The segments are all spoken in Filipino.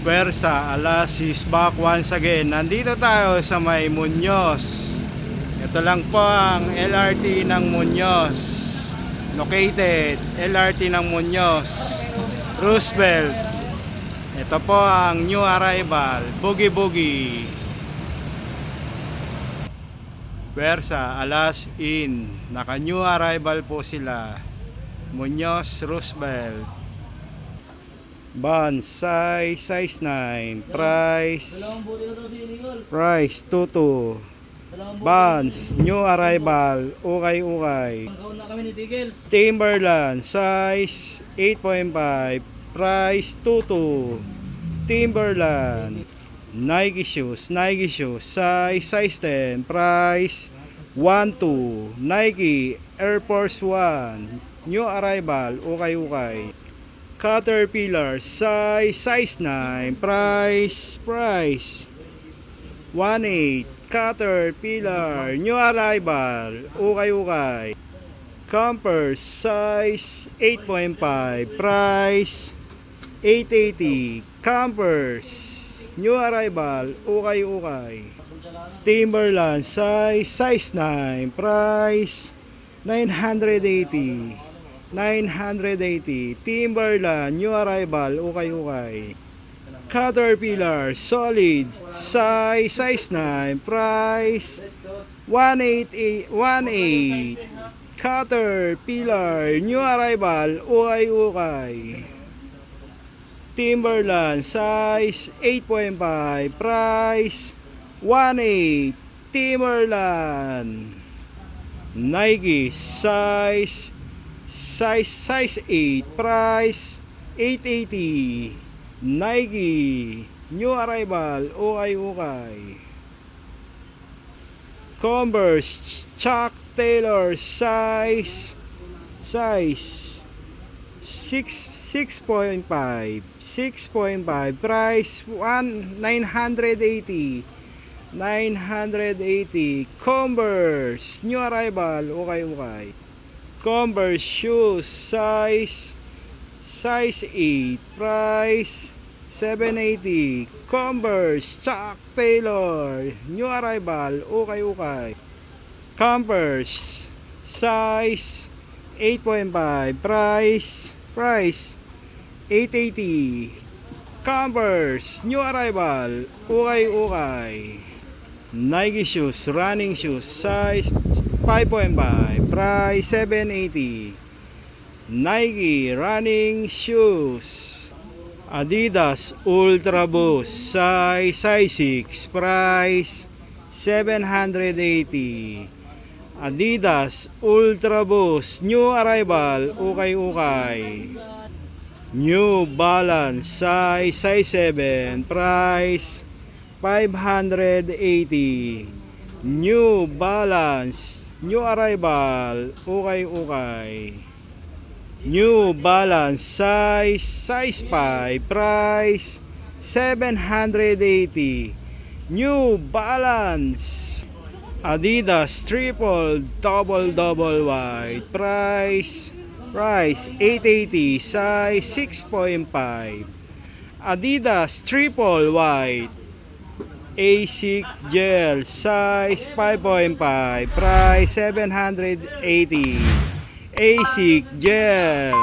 Pwersa, Alas is back once again. Nandito tayo sa may Muñoz. Ito lang po ang LRT ng Muñoz. Located, LRT ng Muñoz, Roosevelt. Ito po ang new arrival, Boogie Boogie. Pwersa, Alas in. Naka new arrival po sila. Muñoz, Roosevelt. Bans, size 9, price 22. Bans, new arrival, ukay. Timberland, size 8.5, price 22. Timberland. Nike shoes, size 10, price 12. Nike Air Force 1, new arrival, ukay. Caterpillar, size 9, price 18. Caterpillar, new arrival, ukay. Campers, size 8.5, price 880. Campers, new arrival, ukay. Timberland, size 9, price 980. Timberland, new arrival, ukay. Caterpillar, solid, size 9, price 18. Caterpillar, new arrival, ukay. Timberland, size 8.5, price 18. Timberland. Nike, size 8, price 880. Nike, new arrival, ukay. Converse, Chuck Taylor, size 6.5, price 980. Converse, new arrival, ukay. Converse shoes, size 8, price 780. Converse Chuck Taylor, new arrival, ukay. Converse, size 8.5, price 880. Converse, new arrival, ukay. Nike shoes, running shoes, size 5.5, price 780. Nike running shoes. Adidas Ultra Boost, size 6, price 780. Adidas Ultra Boost, new arrival, ukay. New Balance, size 7, price 580. New Balance, new arrival, ukay. New Balance, size 5, price 780. New Balance. Adidas Triple Double White, price 880, size 6.5. Adidas Triple White. ASIC Gel, size 5.5, price 780. ASIC Gel.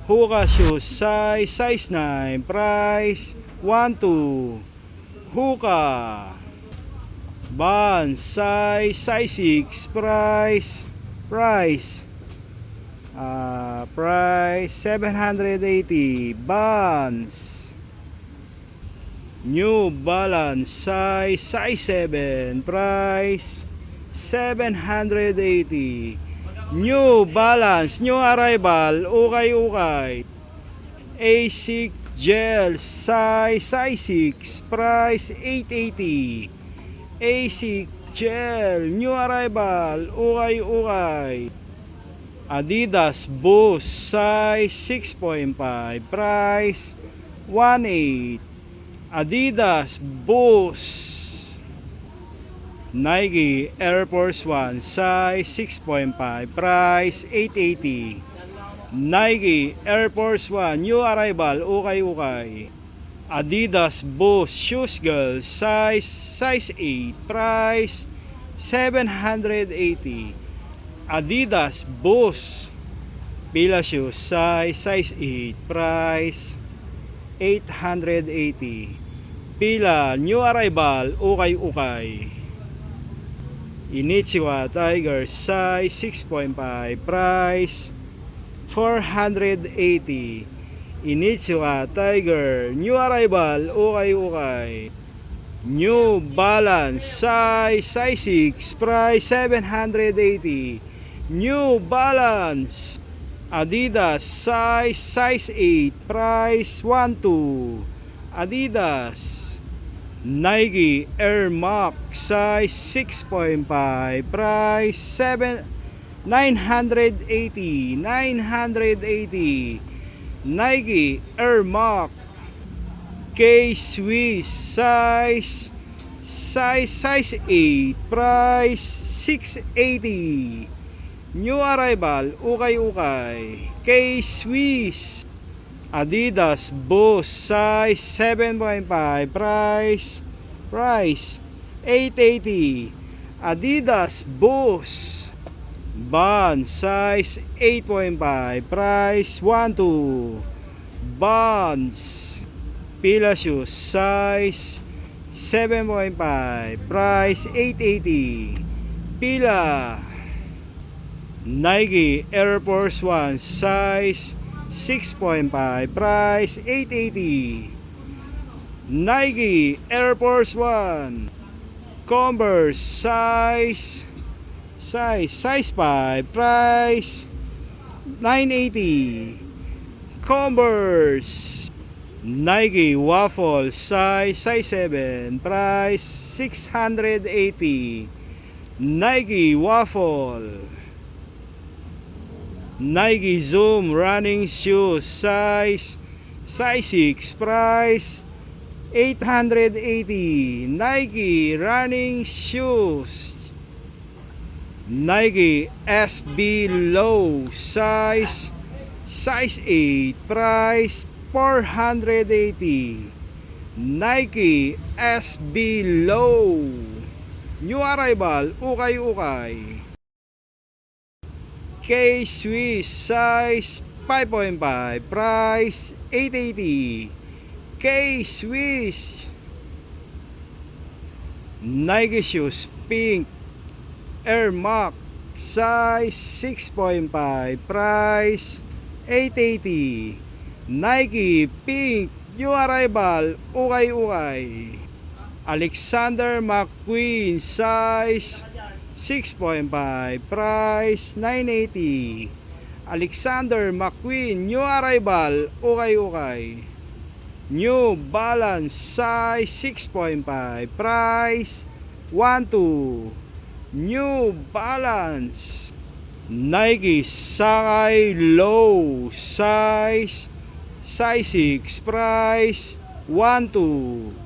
Hoka shoes, size 9, price 12. Hoka. Vans, size 6, price 780. Vans. New Balance, size 7, price 780. New Balance, new arrival, ukay. ASIC Gel, size 6, price 880. ASIC Gel, new arrival, ukay. Adidas Boost, size 6.5, price 18. Adidas Boost. Nike Air Force 1 size 6.5, price 880. Nike Air Force 1 new arrival, ukay-ukay. Adidas Boost Shoes Girl size 8, price 780. Adidas Boost Pila Shoes size 8, price 880. Pila new arrival, ukay-ukay. Inichiwa Tiger size 6.5, price 480. Inichiwa Tiger new arrival, ukay-ukay. New Balance size 6, price 780. New Balance Adidas size 8, price 12. Adidas Nike Air Max size 6.5, price 980. Nike Air Max K-Swiss size 8, price 680. New arrival, ukay-ukay. K-Swiss Adidas Boost size 7.5, price 880. Adidas Boost Bond size 8.5, price 12. Bonds Pila Shoes size 7.5, price 880. Pila Nike Air Force 1 size 6.5, price 880. Nike Air Force 1 Converse size 5, price 980. Converse Nike Waffle size 7, price 680. Nike Waffle Nike Zoom running shoes size 6, price 880. Nike running shoes Nike SB Low size 8, price 480. Nike SB Low new arrival, ukay-ukay. K-Swiss size 5.5, price 880. K-Swiss Nike shoes pink Air Max size 6.5, price 880. Nike pink new arrival, ukay-ukay. Alexander McQueen size 6.5, price 980. Alexander McQueen new arrival, ukay-ukay. New Balance size 6.5, price 12. New Balance Nike Sky Low size 6, price 12.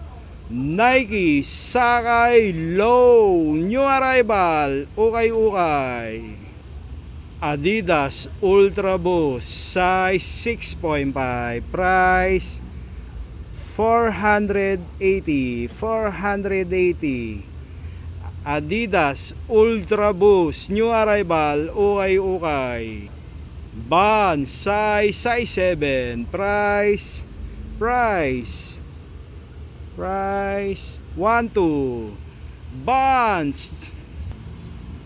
Nike Sky Low new arrival, ukay-ukay. Adidas Ultra Boost size 6.5, price 480. Adidas Ultra Boost new arrival, ukay-ukay. Bond size 7, price 12. Bonds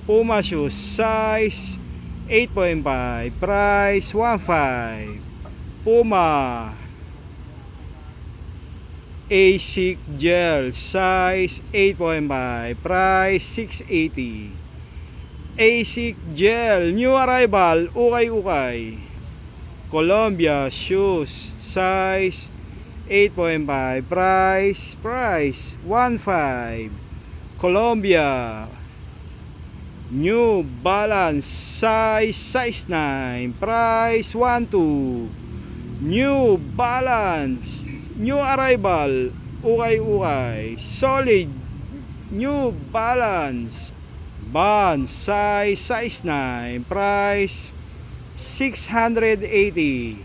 Puma shoes size 8.5, price 15. Puma ASIC Gel size 8.5, price 680. ASIC Gel new arrival, ukay-ukay. Columbia shoes size 8.5, price 15. Columbia New Balance size 9, price 12. New Balance new arrival, ukay-ukay. Solid New Balance Vans size 9, price 680.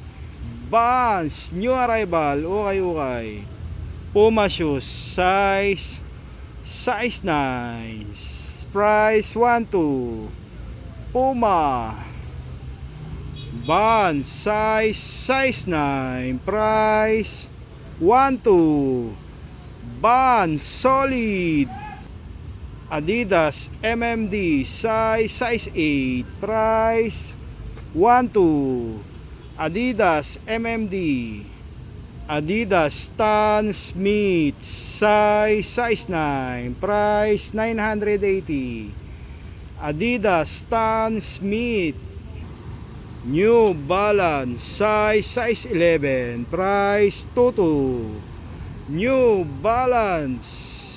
Vans new arrival, ukay. Puma shoes size 9, price 12. Puma Vans size 9, price 12. Vans solid. Adidas MMD size 8, price 12. Adidas MMD. Adidas Stan Smith size 9, price 980. Adidas Stan Smith. New Balance size 11, price 22. New Balance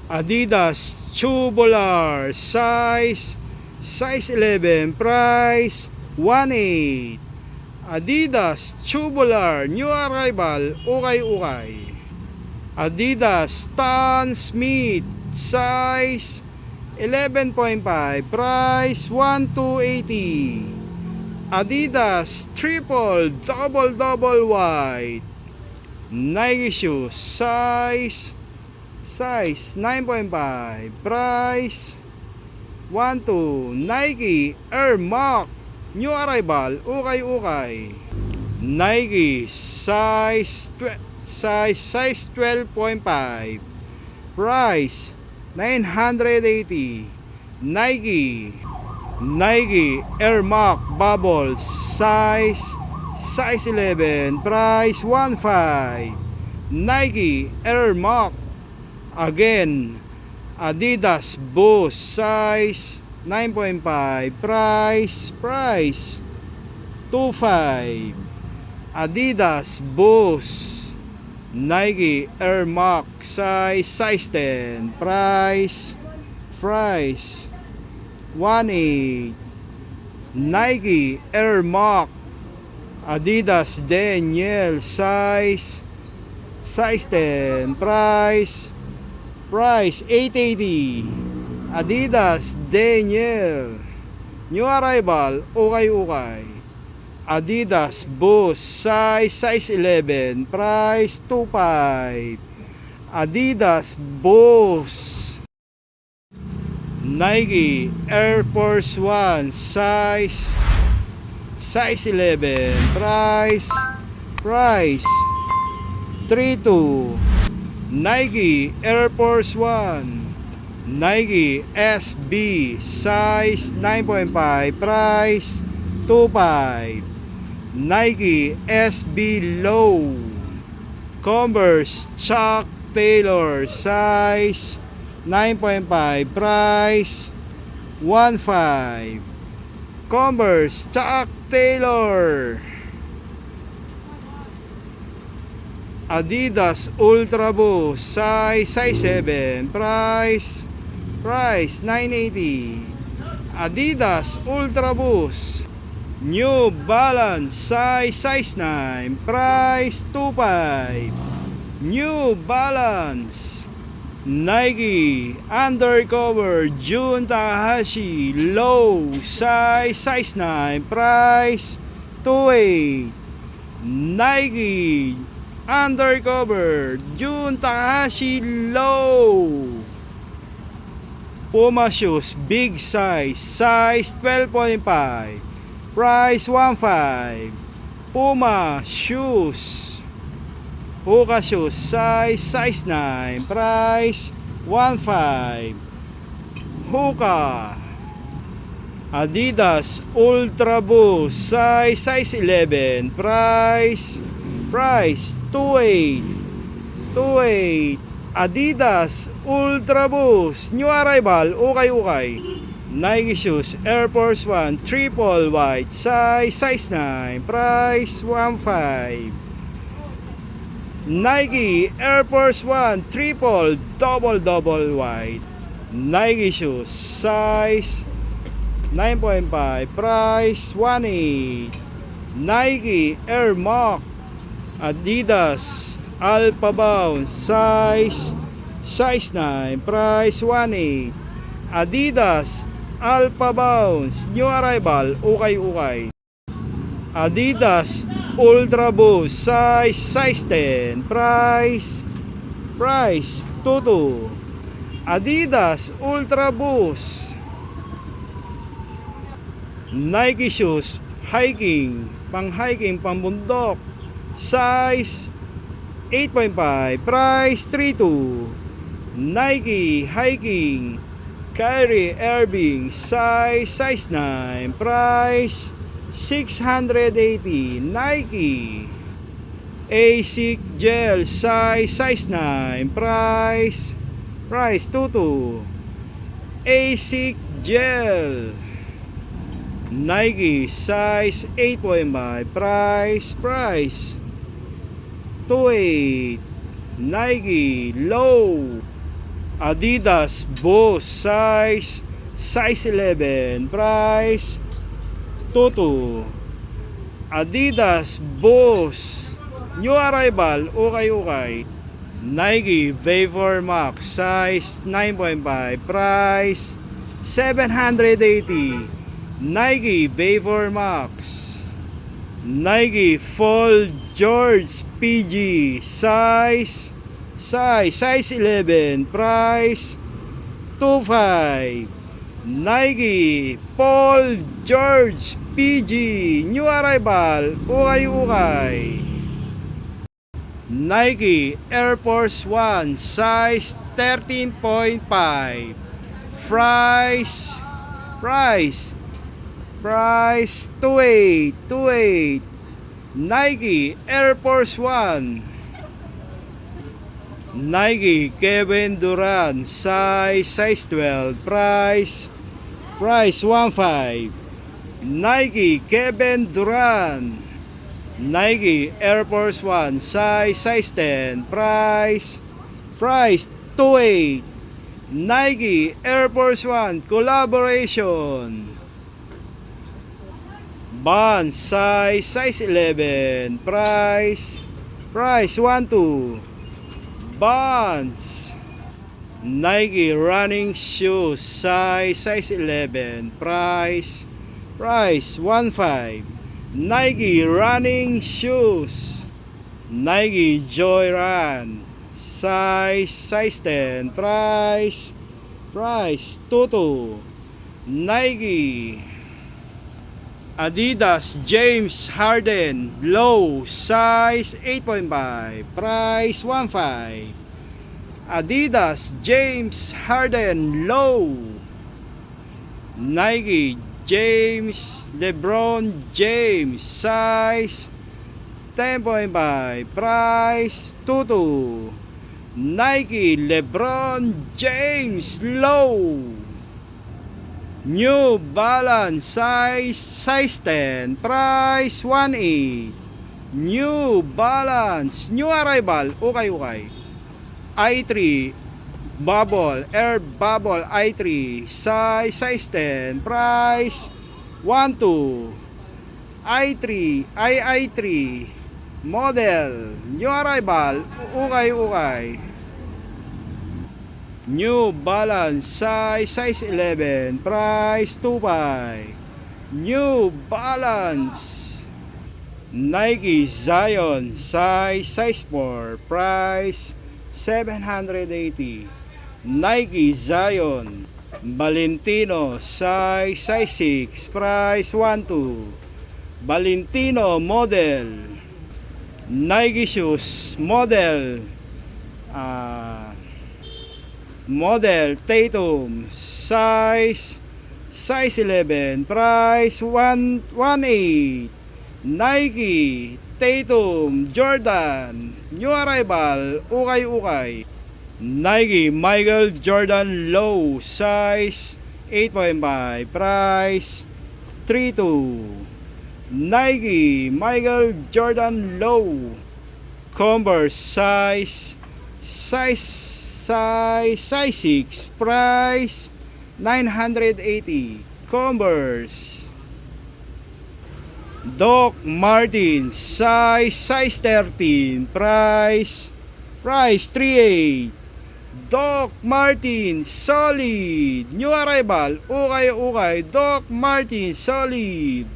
Adidas Tubular size 11, price 18. Adidas Tubular new arrival, ukay. Adidas Stan Smith size 11.5, price 1280. Adidas Triple Double White Nike shoes size 9.5, price 12. Nike Air Max new arrival, ukay. Nike size 12.5, price 980. Nike Air Max Bubbles size 11, price 15. Nike Air Max. Again, Adidas Boost size 9.5, price 25. Adidas Boost. Nike Air Max size 10, price 18. Nike Air Max. Adidas Daniel size 10, price 880. Adidas Daniel new arrival, ukay. Adidas Boost size 11, price 25. Adidas Boost. Nike Air Force One size 11, price 32. Nike Air Force One. Nike SB size 9.5, price 25. Nike SB Low. Converse Chuck Taylor size 9.5, price 15. Converse Chuck Taylor. Adidas Ultra Boost size 7, price 980. Adidas Ultra Boost. New Balance size 9, price 25. New Balance. Nike Undercover Jun Takahashi Low size 9, price 28. Nike Undercover Jun Takahashi Low. Puma shoes big size 12.5, price 15. Puma shoes. Hoka shoes size 9, price 15. Hoka. Adidas Ultra Boost size 11, price 28. Adidas Ultra Boost new arrival, ukay. Nike shoes Air Force One Triple White size 9, price 15. Nike Air Force One Triple Double White Nike shoes size 9.5, price 18. Nike Air Max. Adidas Alpha Bound size size 9, price 1.8. Adidas Alpha Bounce, new arrival, ukay-ukay. Adidas Ultra Boost, size 10, price 22. Adidas Ultra Boost. Nike shoes, hiking, pang hiking, pang bundok, size 8.5, price 32. Nike hiking, Kyrie Irving, size 9, price 680. Nike ASIC gel, size 9, price 22. ASIC gel. Nike size 8.5, price 28. Nike low. Adidas Boost, size 11, price 22. Adidas Boost, new arrival, ukay-ukay. Nike Vapor Max, size 9.5, price 780. Nike Vapor Max. Nike Fall George PG, size 11, price 25. Nike Paul George PG, new arrival, ukay-ukay. Nike Air Force One, size 13.5, price 28. Nike Air Force One. Nike Kevin Durant, size 12, price 1.5. Nike Kevin Durant. Nike Air Force One, size 10, price 28. Nike Air Force One collaboration. Vans, size 11, price 12. Vans. Nike running shoes, size 11, price 1.5. Nike running shoes. Nike Joyrun, size 10, price 22. Nike Adidas James Harden low, size 8.5, price 1.5. Adidas James Harden low. Nike James LeBron James, size 10.5, price 22. Nike LeBron James low. New Balance, size 10, price 1.8. New Balance, new arrival, ukay-ukay. i3 Bubble, Air Bubble i3, size 10, price 1.2. i3 model, new arrival, ukay-ukay. New Balance, size 11, price 2.5. New Balance. Nike Zion, size 4, price 780. Nike Zion. Valentino, size 6, price 1.2. Valentino model. Nike shoes model Tatum, size 11, price 1.8. Nike Tatum Jordan, new arrival, ukay-ukay. Nike Michael Jordan low, size 8.5, price 3.2. Nike Michael Jordan low. Converse, size 6, price 980. Converse. Doc Martens, size 13, price 3.8. Doc Martin, solid. New arrival, ukay-ukay. Doc Martin, solid.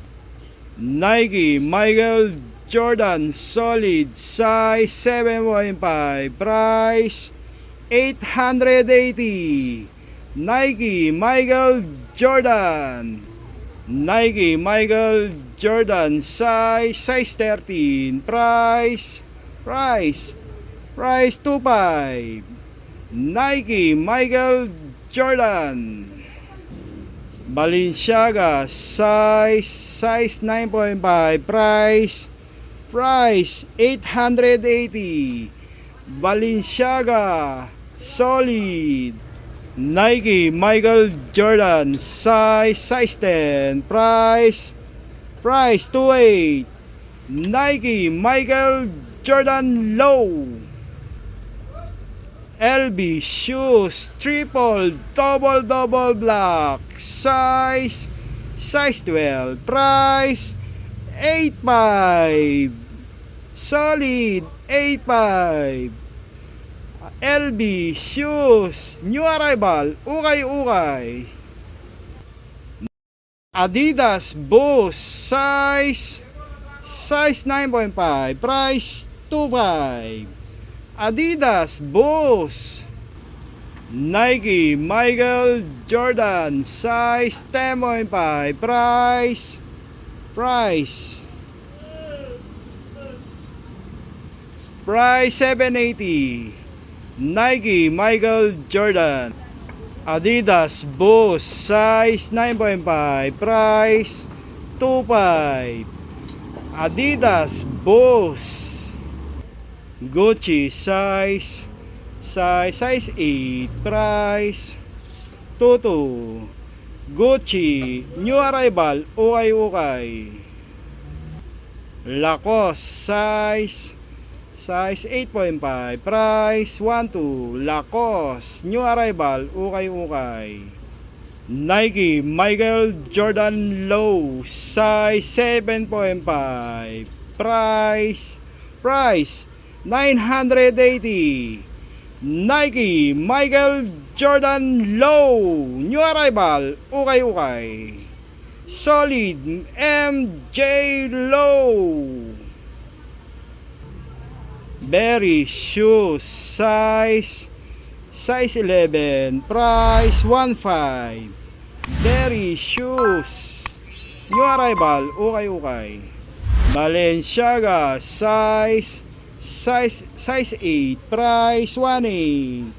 Nike, Michael Jordan, solid. Size 7.5. Price, 880. Nike, Michael Jordan. Nike, Michael Jordan, size 13. Price 2.5. Nike, Michael Jordan. Balenciaga, size 9.5. Price 880. Balenciaga, solid. Nike, Michael Jordan, size 10. Price 2.8. Nike, Michael Jordan, low. LB shoes, triple, double black, size 12, price 8.5, solid 8.5. LB shoes, new arrival, ukay-ukay. Adidas Boost, size 9.5, price 2.5. Adidas Boost. Nike, Michael Jordan, size 10.5. Price 780. Nike, Michael Jordan. Adidas Boost, size 9.5. Price 2.5. Adidas Boost. Gucci, size 8, price 2.2. Gucci, new arrival, ukay-ukay. Lacoste, size 8.5, price 1.2. Lacoste, new arrival, ukay-ukay. Nike, Michael Jordan low, size 7.5, price 980. Nike, Michael Jordan low, new arrival, ukay-ukay. Solid, MJ low. Berry shoes, size 11, price 1.5. Berry shoes, new arrival, ukay-ukay. Balenciaga, size 8, price 1.8.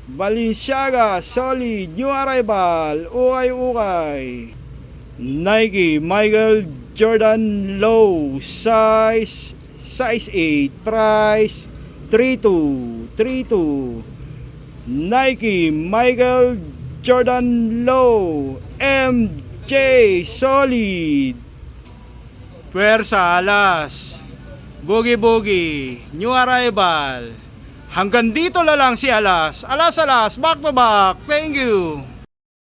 Balenciaga, solid, new arrival, ukay-ukay. Nike, Michael Jordan low, size 8, price 3.2. Nike, Michael Jordan low, MJ solid. Puwersa, alas. Boogie, new arrival. Hanggang dito na lang si Alas. Alas, back to back. Thank you.